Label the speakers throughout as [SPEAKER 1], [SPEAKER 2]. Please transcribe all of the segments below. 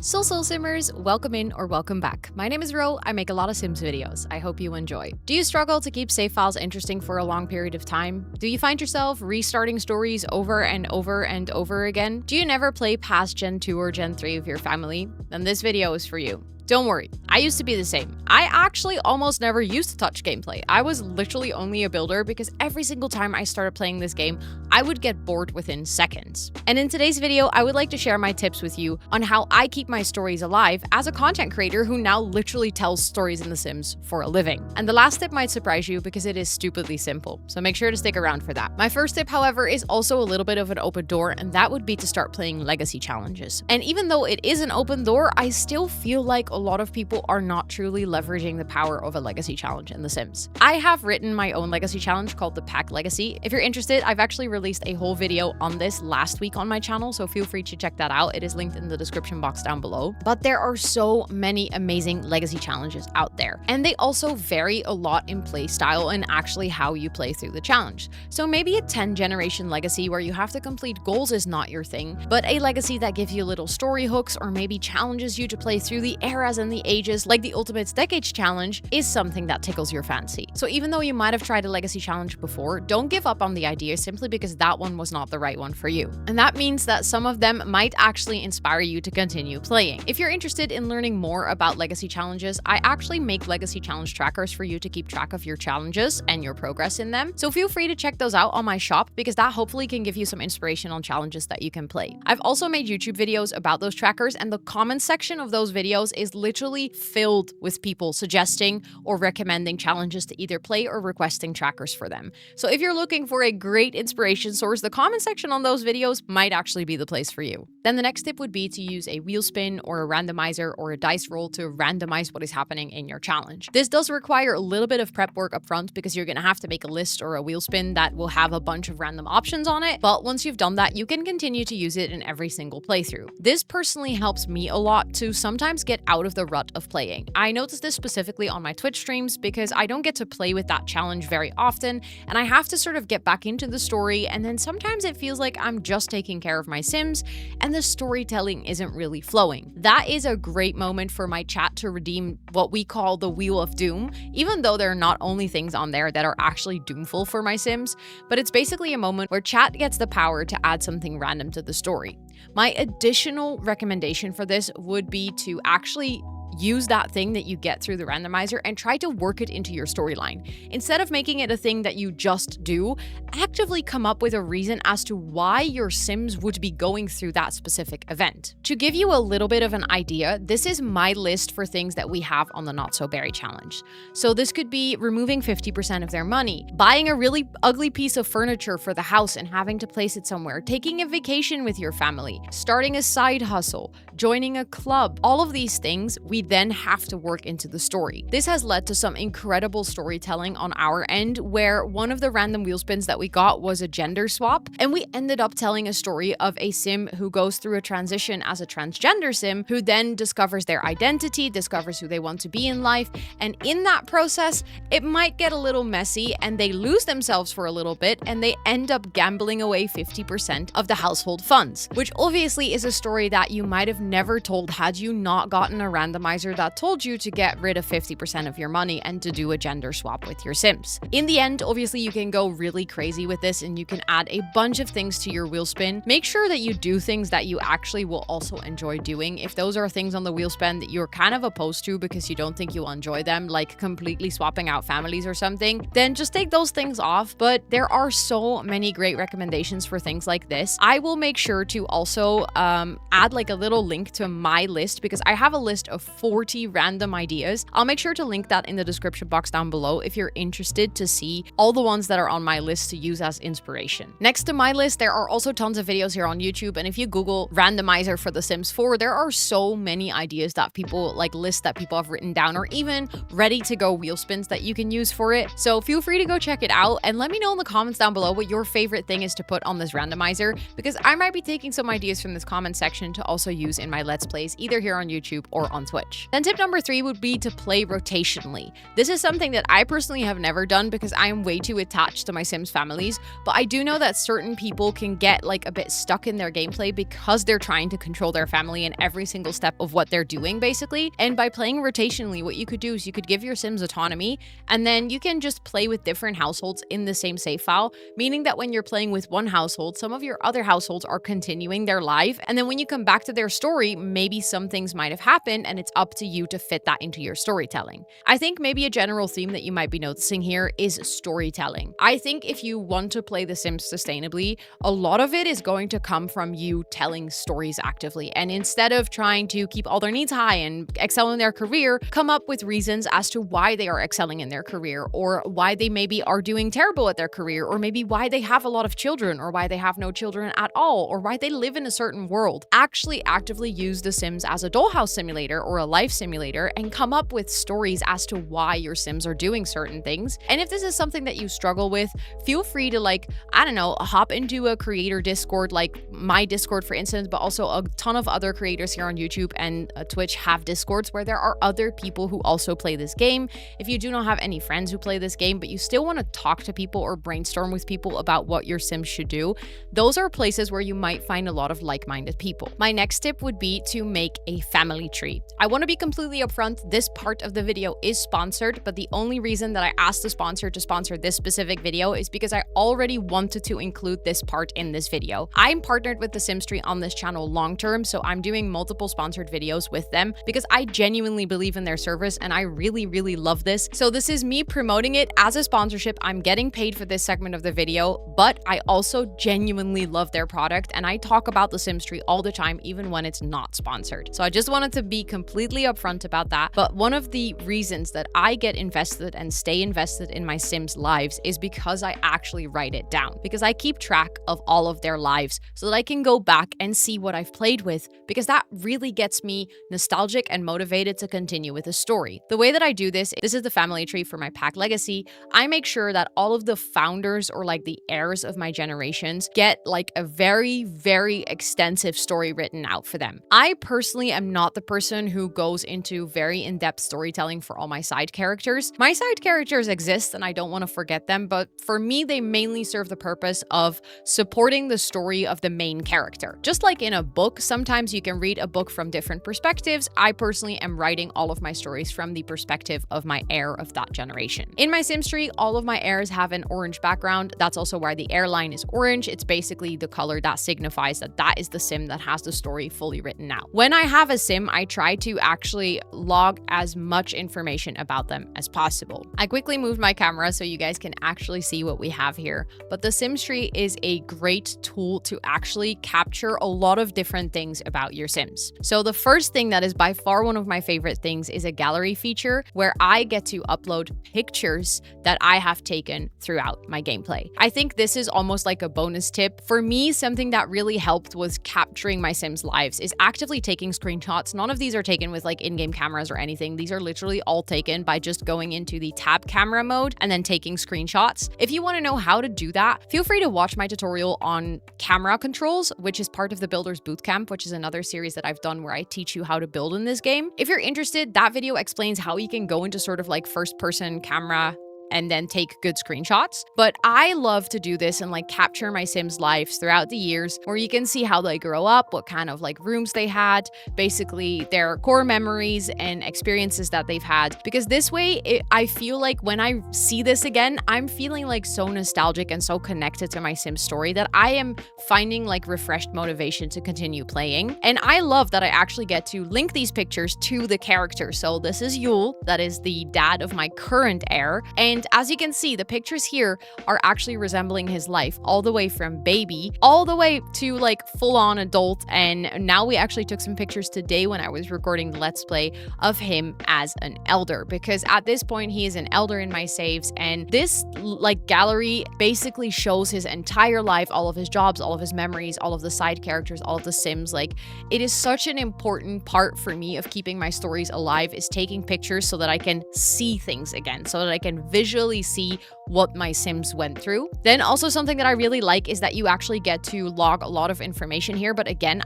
[SPEAKER 1] So Simmers, welcome in or welcome back. My name is Ro, I make a lot of Sims videos. I hope you enjoy. Do you struggle to keep save files interesting for a long period of time? Do you find yourself restarting stories over and over and over again? Do you never play past Gen 2 or Gen 3 with your family? Then this video is for you. Don't worry, I used to be the same. I actually almost never used to touch gameplay. I was literally only a builder because every single time I started playing this game, I would get bored within seconds. And in today's video, I would like to share my tips with you on how I keep my stories alive as a content creator who now literally tells stories in The Sims for a living. And the last tip might surprise you because it is stupidly simple, so make sure to stick around for that. My first tip, however, is also a little bit of an open door, and that would be to start playing legacy challenges. And even though it is an open door, I still feel like a lot of people are not truly leveraging the power of a legacy challenge in The Sims. I have written my own legacy challenge called the Pack Legacy. If you're interested, I've actually released a whole video on this last week on my channel, so feel free to check that out. It is linked in the description box down below. But there are so many amazing legacy challenges out there, and they also vary a lot in play style and actually how you play through the challenge. So maybe a 10-generation legacy where you have to complete goals is not your thing, but a legacy that gives you little story hooks or maybe challenges you to play through the eras and the ages, like the Ultimate Decades challenge, is something that tickles your fancy. So even though you might have tried a legacy challenge before, don't give up on the idea simply because that one was not the right one for you. And that means that some of them might actually inspire you to continue playing. If you're interested in learning more about legacy challenges, I actually make legacy challenge trackers for you to keep track of your challenges and your progress in them. So feel free to check those out on my shop because that hopefully can give you some inspiration on challenges that you can play. I've also made YouTube videos about those trackers, and the comment section of those videos is literally filled with people suggesting or recommending challenges to either play or requesting trackers for them. So if you're looking for a great inspiration source, the comment section on those videos might actually be the place for you. Then the next tip would be to use a wheel spin or a randomizer or a dice roll to randomize what is happening in your challenge. This does require a little bit of prep work up front because you're going to have to make a list or a wheel spin that will have a bunch of random options on it, but once you've done that, you can continue to use it in every single playthrough. This personally helps me a lot to sometimes get out of the rut of playing. I noticed this specifically on my Twitch streams because I don't get to play with that challenge very often, and I have to sort of get back into the story, and then sometimes it feels like I'm just taking care of my Sims and the storytelling isn't really flowing. That is a great moment for my chat to redeem what we call the Wheel of Doom, even though there are not only things on there that are actually doomful for my Sims, but it's basically a moment where chat gets the power to add something random to the story. My additional recommendation for this would be to actually use that thing that you get through the randomizer and try to work it into your storyline. Instead of making it a thing that you just do, actively come up with a reason as to why your Sims would be going through that specific event. To give you a little bit of an idea, this is my list for things that we have on the Not So Berry challenge. So this could be removing 50% of their money, buying a really ugly piece of furniture for the house and having to place it somewhere, taking a vacation with your family, starting a side hustle, joining a club. All of these things we then have to work into the story. This has led to some incredible storytelling on our end, where one of the random wheel spins that we got was a gender swap, and we ended up telling a story of a Sim who goes through a transition as a transgender Sim, who then discovers their identity, discovers who they want to be in life, and in that process, it might get a little messy and they lose themselves for a little bit and they end up gambling away 50% of the household funds, which obviously is a story that you might have never told had you not gotten a randomizer that told you to get rid of 50% of your money and to do a gender swap with your Sims. In the end, obviously you can go really crazy with this and you can add a bunch of things to your wheel spin. Make sure that you do things that you actually will also enjoy doing. If those are things on the wheel spin that you're kind of opposed to because you don't think you'll enjoy them, like completely swapping out families or something, then just take those things off. But there are so many great recommendations for things like this. I will make sure to also add like a little link to my list because I have a list of 40 random ideas. I'll make sure to link that in the description box down below if you're interested to see all the ones that are on my list to use as inspiration. Next to my list, there are also tons of videos here on YouTube, and if you Google randomizer for The Sims 4, there are so many ideas that people lists that people have written down or even ready to go wheel spins that you can use for it. So feel free to go check it out and let me know in the comments down below what your favorite thing is to put on this randomizer, because I might be taking some ideas from this comment section to also use in my Let's Plays either here on YouTube or on Twitch. much. Then tip number 3 would be to play rotationally. This is something that I personally have never done because I am way too attached to my Sims families, but I do know that certain people can get like a bit stuck in their gameplay because they're trying to control their family in every single step of what they're doing basically. And by playing rotationally, what you could do is you could give your Sims autonomy, and then you can just play with different households in the same save file, meaning that when you're playing with one household, some of your other households are continuing their life, and then when you come back to their story, maybe some things might have happened and it's up to you to fit that into your storytelling. I think maybe a general theme that you might be noticing here is storytelling. I think if you want to play The Sims sustainably, a lot of it is going to come from you telling stories actively, and instead of trying to keep all their needs high and excel in their career, come up with reasons as to why they are excelling in their career, or why they maybe are doing terrible at their career, or maybe why they have a lot of children, or why they have no children at all, or why they live in a certain world. Actually actively use The Sims as a dollhouse simulator or a life simulator and come up with stories as to why your Sims are doing certain things. And if this is something that you struggle with, feel free to I don't know, hop into a creator Discord like my Discord for instance, but also a ton of other creators here on YouTube and Twitch have Discords where there are other people who also play this game. If you do not have any friends who play this game, but you still want to talk to people or brainstorm with people about what your Sims should do, those are places where you might find a lot of like-minded people. My next tip would be to make a family tree. I want to be completely upfront, this part of the video is sponsored, but the only reason that I asked the sponsor to sponsor this specific video is because I already wanted to include this part in this video. I'm partnered with The Sims Tree on this channel long term, so I'm doing multiple sponsored videos with them because I genuinely believe in their service and I really love this. So this is me promoting it as a sponsorship. I'm getting paid for this segment of the video, but I also genuinely love their product and I talk about The Sims Tree all the time, even when it's not sponsored. So I just wanted to be completely upfront about that. But one of the reasons that I get invested and stay invested in my Sims lives is because I actually write it down, because I keep track of all of their lives so that I can go back and see what I've played with, because that really gets me nostalgic and motivated to continue with the story. The way that I do this is the family tree for my pack legacy. I make sure that all of the founders or like the heirs of my generations get like a very extensive story written out for them. I personally am not the person who goes into very in-depth storytelling for all my side characters. My side characters exist and I don't want to forget them, but for me, they mainly serve the purpose of supporting the story of the main character. Just like in a book, sometimes you can read a book from different perspectives. I personally am writing all of my stories from the perspective of my heir of that generation. In my Sims tree, all of my heirs have an orange background. That's also why the heir line is orange. It's basically the color that signifies that that is the Sim that has the story fully written out. When I have a Sim, I try to actually log as much information about them as possible. I quickly moved my camera so you guys can actually see what we have here, but the Sims tree is a great tool to actually capture a lot of different things about your Sims. So the first thing that is by far one of my favorite things is a gallery feature where I get to upload pictures that I have taken throughout my gameplay. I think this is almost like a bonus tip. For me, something that really helped was capturing my Sims lives is actively taking screenshots. None of these are taken with like in-game cameras or anything. These are literally all taken by just going into the tab camera mode and then taking screenshots. If you want to know how to do that, feel free to watch my tutorial on camera controls, which is part of the Builders Bootcamp, which is another series that I've done where I teach you how to build in this game. If you're interested, that video explains how you can go into sort of like first-person camera and then take good screenshots. But I love to do this and like capture my Sims lives throughout the years where you can see how they grow up, what kind of like rooms they had, basically their core memories and experiences that they've had. Because this way, I feel like when I see this again, I'm feeling like so nostalgic and so connected to my Sims story that I am finding like refreshed motivation to continue playing. And I love that I actually get to link these pictures to the character. So this is Yule, that is the dad of my current heir. And as you can see, the pictures here are actually resembling his life all the way from baby, all the way to like full-on adult. And now we actually took some pictures today when I was recording the Let's Play of him as an elder, because at this point he is an elder in my saves. And this like gallery basically shows his entire life, all of his jobs, all of his memories, all of the side characters, all of the Sims. Like, it is such an important part for me of keeping my stories alive, is taking pictures so that I can see things again, so that I can visualize visually see what my Sims went through. Then also something that I really like is that you actually get to log a lot of information here. But again,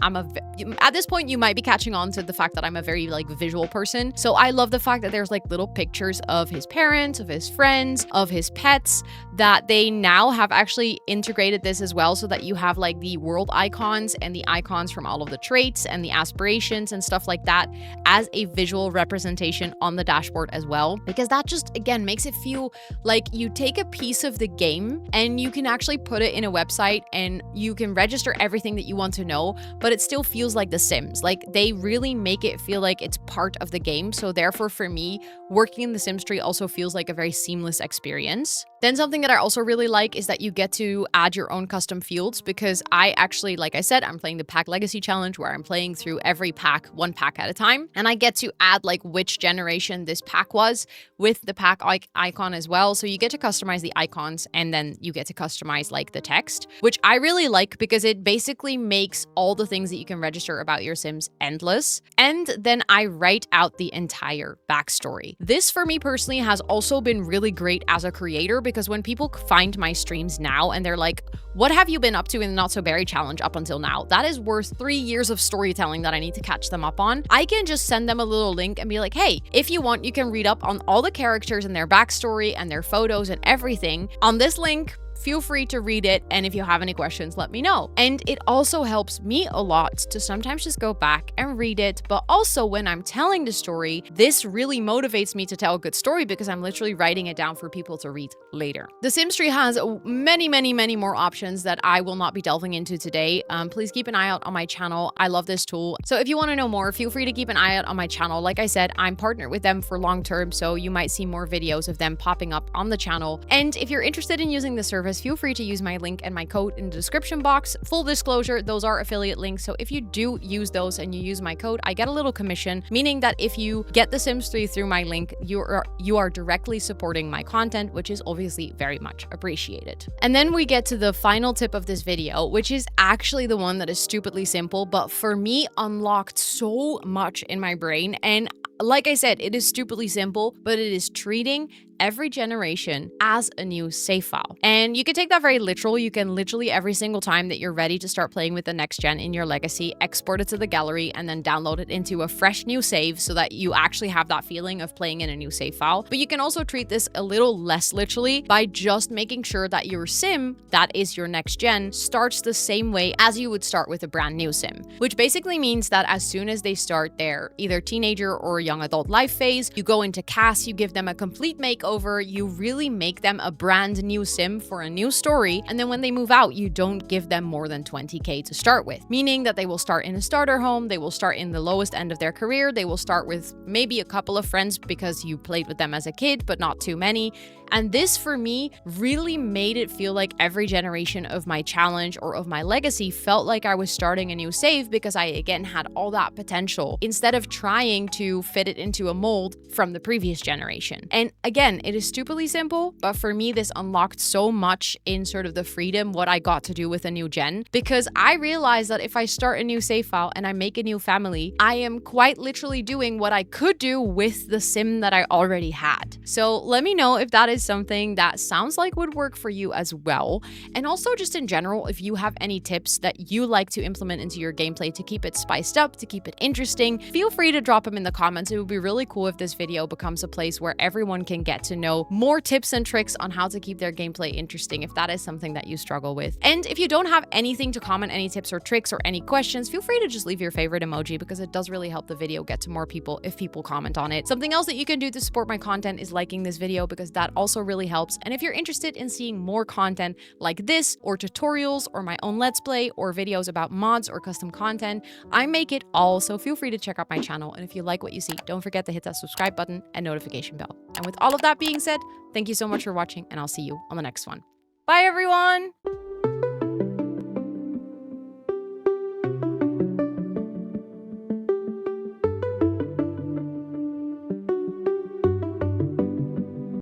[SPEAKER 1] at this point, you might be catching on to the fact that I'm a very like visual person. So I love the fact that there's like little pictures of his parents, of his friends, of his pets, that they now have actually integrated this as well, so that you have like the world icons and the icons from all of the traits and the aspirations and stuff like that as a visual representation on the dashboard as well, because that just again makes it feel like you take a piece of the game and you can actually put it in a website and you can register everything that you want to know, but it still feels like The Sims. Like they really make it feel like it's part of the game. So therefore for me, working in the Sims tree also feels like a very seamless experience. Then something that I also really like is that you get to add your own custom fields, because I actually, like I said, I'm playing the pack legacy challenge where I'm playing through every pack, one pack at a time. And I get to add like which generation this pack was with the pack icon as well. So you get to customize the icons and then you get to customize like the text, which I really like because it basically makes all the things that you can register about your Sims endless. And then I write out the entire backstory. This for me personally has also been really great as a creator, because when people find my streams now and they're like, what have you been up to in the Not So Berry challenge up until now? That is worth 3 years of storytelling that I need to catch them up on. I can just send them a little link and be like, hey, if you want, you can read up on all the characters and their backstory and their photos and everything on this link. Feel free to read it, and if you have any questions, let me know. And it also helps me a lot to sometimes just go back and read it, but also when I'm telling the story, this really motivates me to tell a good story because I'm literally writing it down for people to read later. The Sims tree has many more options that I will not be delving into today. Please keep an eye out on my channel. I love this tool. So if you want to know more, feel free to keep an eye out on my channel. Like I said, I'm partnered with them for long term, so you might see more videos of them popping up on the channel. And if you're interested in using the service, feel free to use my link and my code in the description box. Full disclosure, those are affiliate links, so if you do use those and you use my code, I get a little commission, meaning that if you get The Sims 3 through my link, you are directly supporting my content, which is obviously very much appreciated. And then we get to the final tip of this video, which is actually the one that is stupidly simple, but for me unlocked so much in my brain. And like I said, it is stupidly simple, but it is treating every generation as a new save file. And you can take that very literal. You can literally every single time that you're ready to start playing with the next gen in your legacy, export it to the gallery and then download it into a fresh new save so that you actually have that feeling of playing in a new save file. But you can also treat this a little less literally by just making sure that your sim, that is your next gen, starts the same way as you would start with a brand new sim, which basically means that as soon as they start their either teenager or young adult life phase, you go into cast, you give them a complete makeover, you really make them a brand new sim for a new story, and then when they move out, you don't give them more than 20k to start with, meaning that they will start in a starter home, they will start in the lowest end of their career, they will start with maybe a couple of friends because you played with them as a kid, but not too many. And this for me really made it feel like every generation of my challenge or of my legacy felt like I was starting a new save, because I again had all that potential instead of trying to fit it into a mold from the previous generation. And again, it is stupidly simple, but for me this unlocked so much in sort of the freedom what I got to do with a new gen, because I realized that if I start a new save file and I make a new family, I am quite literally doing what I could do with the sim that I already had. So let me know if that is something that sounds like would work for you as well. And also just in general, if you have any tips that you like to implement into your gameplay to keep it spiced up, to keep it interesting, feel free to drop them in the comments. It would be really cool if this video becomes a place where everyone can get to know more tips and tricks on how to keep their gameplay interesting, if that is something that you struggle with. And if you don't have anything to comment, any tips or tricks or any questions, feel free to just leave your favorite emoji, because it does really help the video get to more people if people comment on it. Something else that you can do to support my content is liking this video, because that also really helps. And if you're interested in seeing more content like this, or tutorials, or my own let's play, or videos about mods or custom content, I make it all, so feel free to check out my channel. And if you like what you see, don't forget to hit that subscribe button and notification bell. And with all of that being said, thank you so much for watching, and I'll see you on the next one. Bye everyone!